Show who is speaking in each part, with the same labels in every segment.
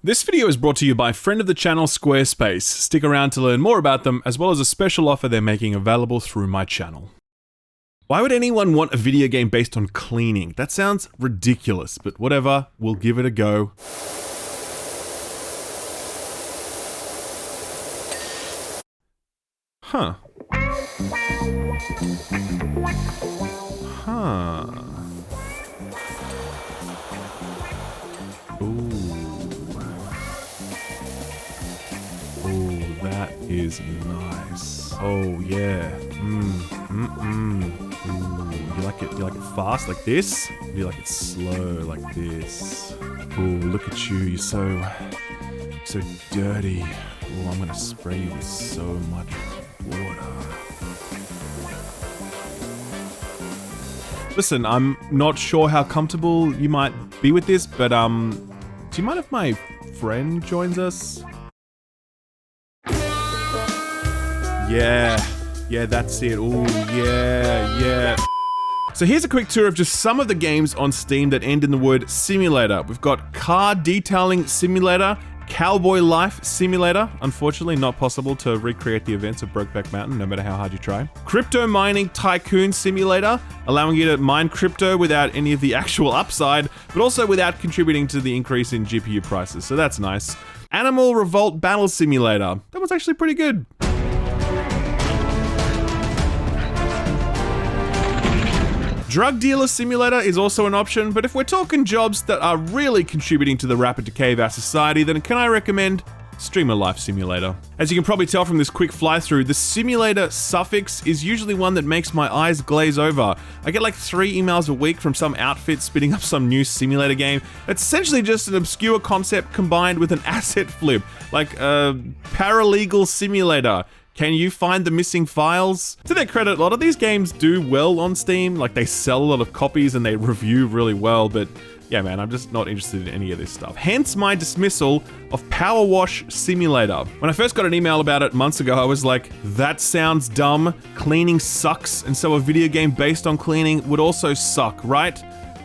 Speaker 1: This video is brought to you by friend of the channel Squarespace. Stick around to learn more about them, as well as a special offer they're making available through my channel. Why would anyone want a video game based on cleaning? That sounds ridiculous, but whatever, we'll give it a go. Huh. That is nice. Oh yeah. Ooh, you like it fast like this? Or do you like it slow like this? Ooh, look at you. You're so dirty. Ooh, I'm gonna spray you with so much water. Listen, I'm not sure how comfortable you might be with this, but do you mind if my friend joins us? Yeah, that's it. Ooh, yeah. So here's a quick tour of just some of the games on Steam that end in the word simulator. We've got Car Detailing Simulator, Cowboy Life Simulator. Unfortunately, not possible to recreate the events of Brokeback Mountain, no matter how hard you try. Crypto Mining Tycoon Simulator, allowing you to mine crypto without any of the actual upside, but also without contributing to the increase in GPU prices, so that's nice. Animal Revolt Battle Simulator. That was actually pretty good. Drug Dealer Simulator is also an option, but if we're talking jobs that are really contributing to the rapid decay of our society, then can I recommend Streamer Life Simulator? As you can probably tell from this quick fly-through, the simulator suffix is usually one that makes my eyes glaze over. I get like 3 emails a week from some outfit spinning up some new simulator game. It's essentially just an obscure concept combined with an asset flip, like a paralegal simulator. Can you find the missing files? To their credit, a lot of these games do well on Steam, like they sell a lot of copies and they review really well, but yeah man, I'm just not interested in any of this stuff. Hence my dismissal of Power Wash Simulator. When I first got an email about it months ago, I was like, that sounds dumb, cleaning sucks, and so a video game based on cleaning would also suck, right?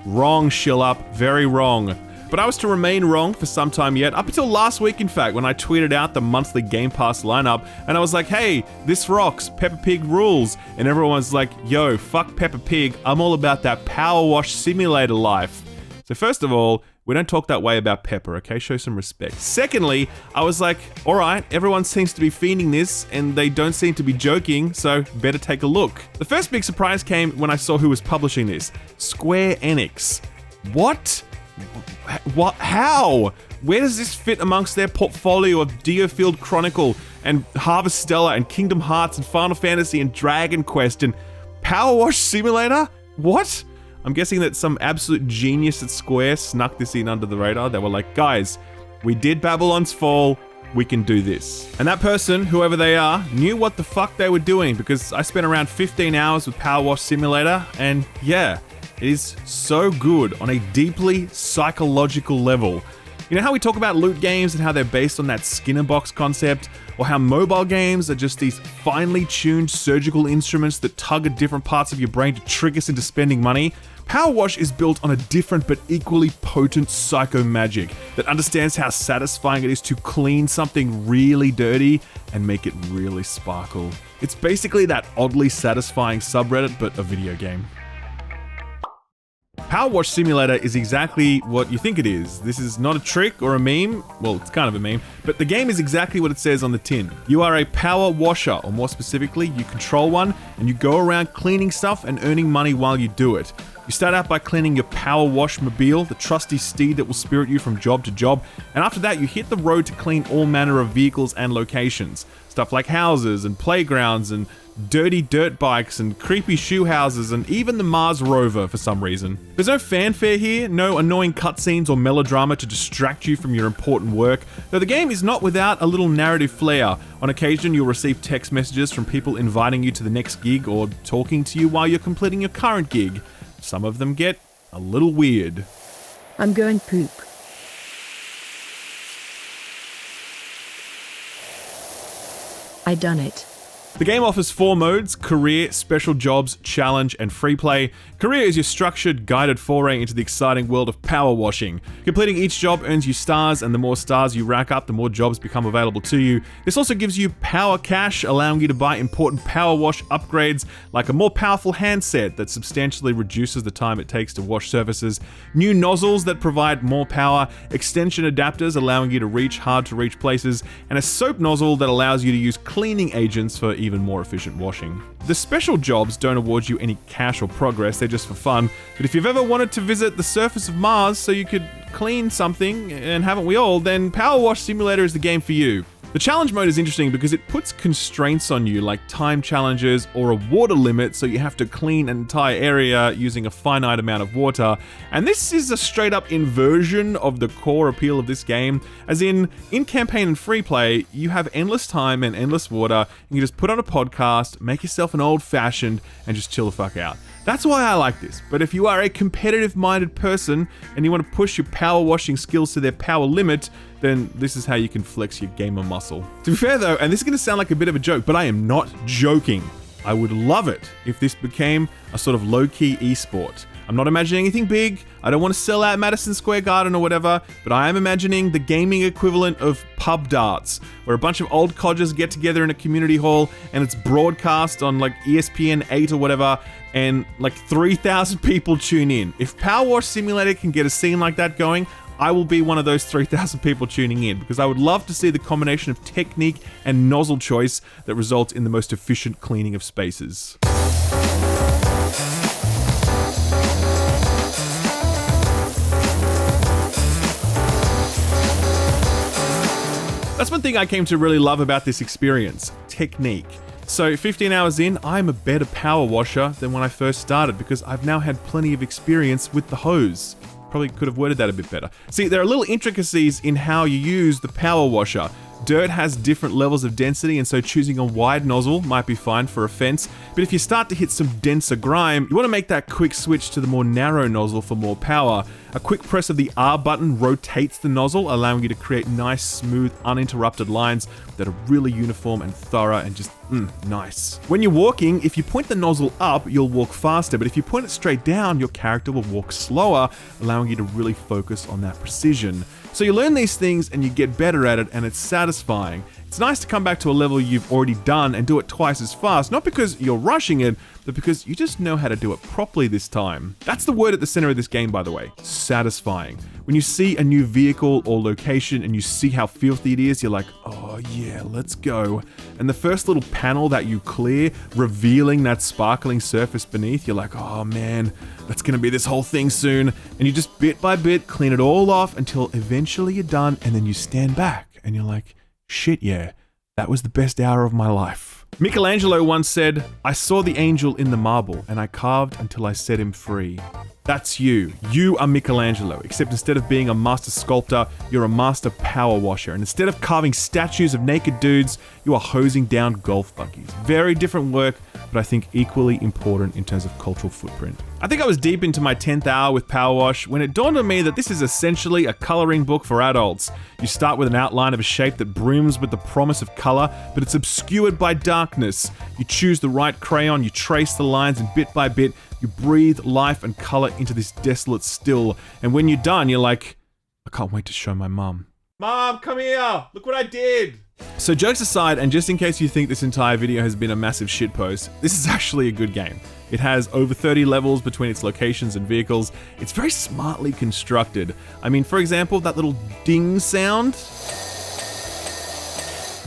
Speaker 1: Wrong, shill up, very wrong. But I was to remain wrong for some time yet, up until last week in fact, when I tweeted out the monthly Gamepass lineup, and I was like, hey, this rocks, Peppa Pig rules, and everyone's like, yo, fuck Peppa Pig, I'm all about that Power Wash Simulator life. So first of all, we don't talk that way about Peppa, okay? Show some respect. Secondly, I was like, alright, everyone seems to be fiending this, and they don't seem to be joking, so better take a look. The first big surprise came when I saw who was publishing this. Square Enix. What? What? How? Where does this fit amongst their portfolio of Diofield Chronicle and Harvestella and Kingdom Hearts and Final Fantasy and Dragon Quest and Power Wash Simulator? What? I'm guessing that some absolute genius at Square snuck this in under the radar. They were like, guys, we did Babylon's Fall, we can do this. And that person, whoever they are, knew what the fuck they were doing, because I spent around 15 hours with Power Wash Simulator, and yeah, it is so good on a deeply psychological level. You know how we talk about loot games and how they're based on that Skinner box concept? Or how mobile games are just these finely tuned surgical instruments that tug at different parts of your brain to trick us into spending money? Power Wash is built on a different but equally potent psycho magic that understands how satisfying it is to clean something really dirty and make it really sparkle. It's basically that oddly satisfying subreddit, but a video game. Power Wash Simulator is exactly what you think it is. This is not a trick or a meme. Well, it's kind of a meme, but the game is exactly what it says on the tin. You are a power washer, or more specifically, you control one, and you go around cleaning stuff and earning money while you do it. You start out by cleaning your Power Wash mobile, the trusty steed that will spirit you from job to job, and after that you hit the road to clean all manner of vehicles and locations. Stuff like houses and playgrounds and dirty dirt bikes and creepy shoe houses and even the Mars rover for some reason. There's no fanfare here, no annoying cutscenes or melodrama to distract you from your important work, though the game is not without a little narrative flair. On occasion you'll receive text messages from people inviting you to the next gig or talking to you while you're completing your current gig. Some of them get a little weird.
Speaker 2: I'm going poop. I done it.
Speaker 1: The game offers 4 modes: Career, Special Jobs, Challenge, and Free Play. Career is your structured, guided foray into the exciting world of power washing. Completing each job earns you stars, and the more stars you rack up, the more jobs become available to you. This also gives you power cash, allowing you to buy important power wash upgrades like a more powerful handset that substantially reduces the time it takes to wash surfaces, new nozzles that provide more power, extension adapters allowing you to reach hard to reach places, and a soap nozzle that allows you to use cleaning agents for even more efficient washing. The special jobs don't award you any cash or progress, they're just for fun, but if you've ever wanted to visit the surface of Mars so you could clean something, and haven't we all, then Power Wash Simulator is the game for you. The challenge mode is interesting because it puts constraints on you, like time challenges or a water limit, so you have to clean an entire area using a finite amount of water. And this is a straight up inversion of the core appeal of this game, as in campaign and free play, you have endless time and endless water, and you just put on a podcast, make yourself an old fashioned, and just chill the fuck out. That's why I like this, but if you are a competitive-minded person and you want to push your power washing skills to their power limit, then this is how you can flex your gamer muscle. To be fair though, and this is going to sound like a bit of a joke, but I am not joking. I would love it if this became a sort of low-key esport. I'm not imagining anything big, I don't want to sell out Madison Square Garden or whatever, but I am imagining the gaming equivalent of pub darts, where a bunch of old codgers get together in a community hall and it's broadcast on like ESPN 8 or whatever, and like 3,000 people tune in. If Power Wash Simulator can get a scene like that going, I will be one of those 3,000 people tuning in, because I would love to see the combination of technique and nozzle choice that results in the most efficient cleaning of spaces. That's one thing I came to really love about this experience: technique. So 15 hours in, I'm a better power washer than when I first started, because I've now had plenty of experience with the hose. Probably could have worded that a bit better. See, there are little intricacies in how you use the power washer. Dirt has different levels of density, and so choosing a wide nozzle might be fine for a fence, but if you start to hit some denser grime, you want to make that quick switch to the more narrow nozzle for more power. A quick press of the R button rotates the nozzle, allowing you to create nice, smooth, uninterrupted lines that are really uniform and thorough and just nice. When you're walking, if you point the nozzle up, you'll walk faster, but if you point it straight down, your character will walk slower, allowing you to really focus on that precision. So you learn these things and you get better at it, and it's satisfying. It's nice to come back to a level you've already done and do it twice as fast, not because you're rushing it, but because you just know how to do it properly this time. That's the word at the center of this game, by the way: satisfying. When you see a new vehicle or location and you see how filthy it is, you're like, oh yeah, let's go. And the first little panel that you clear, revealing that sparkling surface beneath, you're like, oh man, that's gonna be this whole thing soon. And you just bit by bit clean it all off until eventually you're done, and then you stand back and you're like, shit yeah, that was the best hour of my life. Michelangelo once said, "I saw the angel in the marble and I carved until I set him free." That's you. You are Michelangelo, except instead of being a master sculptor, you're a master power washer. And instead of carving statues of naked dudes, you are hosing down golf buggies. Very different work, but I think equally important in terms of cultural footprint. I think I was deep into my 10th hour with Power Wash when it dawned on me that this is essentially a coloring book for adults. You start with an outline of a shape that brims with the promise of color, but it's obscured by darkness. You choose the right crayon, you trace the lines, and bit by bit, you breathe life and color into this desolate still. And when you're done, you're like, I can't wait to show my mum. Mom, come here! Look what I did! So jokes aside, and just in case you think this entire video has been a massive shitpost, this is actually a good game. It has over 30 levels between its locations and vehicles. It's very smartly constructed. I mean, for example, that little ding sound,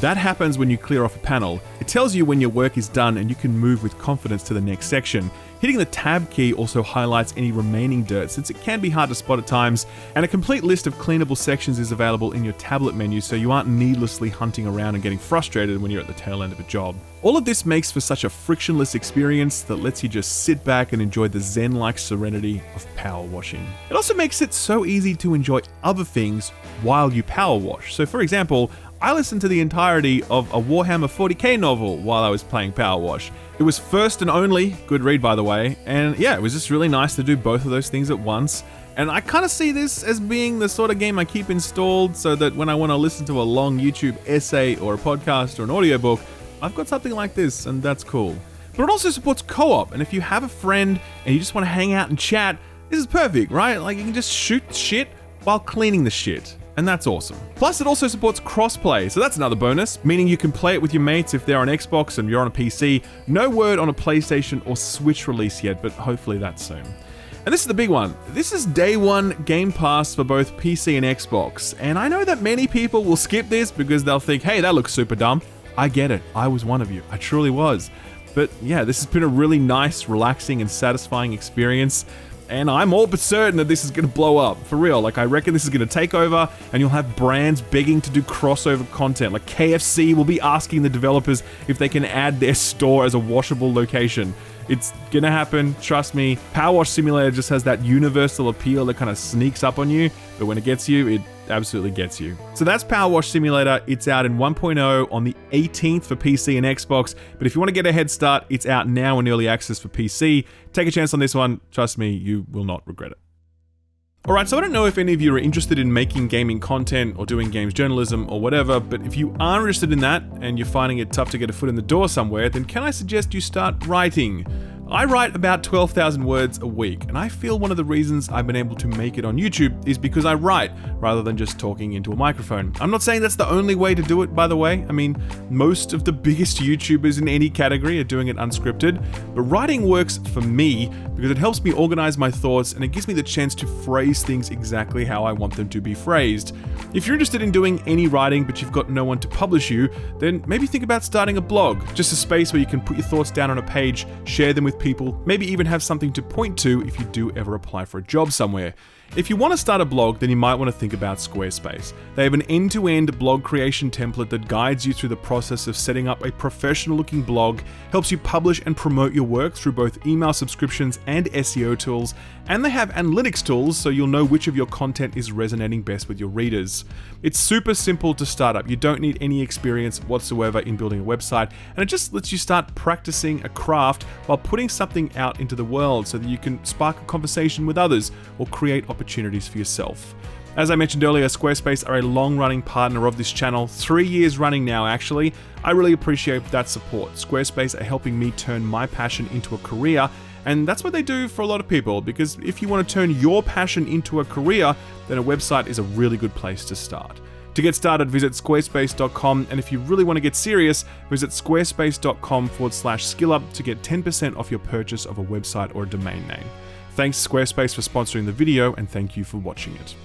Speaker 1: that happens when you clear off a panel. It tells you when your work is done and you can move with confidence to the next section. Hitting the tab key also highlights any remaining dirt, since it can be hard to spot at times, and a complete list of cleanable sections is available in your tablet menu, so you aren't needlessly hunting around and getting frustrated when you're at the tail end of a job. All of this makes for such a frictionless experience that lets you just sit back and enjoy the zen-like serenity of power washing. It also makes it so easy to enjoy other things while you power wash. So for example, I listened to the entirety of a Warhammer 40k novel while I was playing Power Wash. It was first and only good read, by the way, and yeah, it was just really nice to do both of those things at once. And I kind of see this as being the sort of game I keep installed so that when I want to listen to a long YouTube essay or a podcast or an audiobook, I've got something like this, and that's cool. But it also supports co-op, and if you have a friend and you just want to hang out and chat, this is perfect, right? Like, you can just shoot shit while cleaning the shit. And that's awesome. Plus, it also supports crossplay, so that's another bonus, meaning you can play it with your mates if they're on Xbox and you're on a PC. No word on a PlayStation or Switch release yet, but hopefully that's soon. And this is the big one. This is day one Game Pass for both PC and Xbox. And I know that many people will skip this because they'll think, hey, that looks super dumb. I get it. I was one of you. I truly was. But yeah, this has been a really nice, relaxing, and satisfying experience. And I'm all but certain that this is going to blow up. For real, like I reckon this is going to take over and you'll have brands begging to do crossover content. Like KFC will be asking the developers if they can add their store as a washable location. It's going to happen, trust me. Power Wash Simulator just has that universal appeal that kind of sneaks up on you, but when it gets you, it absolutely gets you. So that's Power Wash Simulator. It's out in 1.0 on the 18th for PC and Xbox, but if you want to get a head start, it's out now in early access for PC. Take a chance on this one. Trust me, you will not regret it. Alright, so I don't know if any of you are interested in making gaming content or doing games journalism or whatever, but if you are interested in that and you're finding it tough to get a foot in the door somewhere, then can I suggest you start writing? I write about 12,000 words a week, and I feel one of the reasons I've been able to make it on YouTube is because I write, rather than just talking into a microphone. I'm not saying that's the only way to do it, by the way. I mean, most of the biggest YouTubers in any category are doing it unscripted, but writing works for me because it helps me organize my thoughts and it gives me the chance to phrase things exactly how I want them to be phrased. If you're interested in doing any writing but you've got no one to publish you, then maybe think about starting a blog, just a space where you can put your thoughts down on a page, share them with people, maybe even have something to point to if you do ever apply for a job somewhere. If you want to start a blog, then you might want to think about Squarespace. They have an end-to-end blog creation template that guides you through the process of setting up a professional-looking blog, helps you publish and promote your work through both email subscriptions and SEO tools, and they have analytics tools so you'll know which of your content is resonating best with your readers. It's super simple to start up. You don't need any experience whatsoever in building a website, and it just lets you start practicing a craft while putting something out into the world so that you can spark a conversation with others or create opportunities for yourself. As I mentioned earlier, Squarespace are a long-running partner of this channel, 3 years running now actually. I really appreciate that support. Squarespace are helping me turn my passion into a career, and that's what they do for a lot of people, because if you want to turn your passion into a career, then a website is a really good place to start. To get started, visit squarespace.com, and if you really want to get serious, visit squarespace.com/skillup to get 10% off your purchase of a website or a domain name. Thanks Squarespace for sponsoring the video, and thank you for watching it.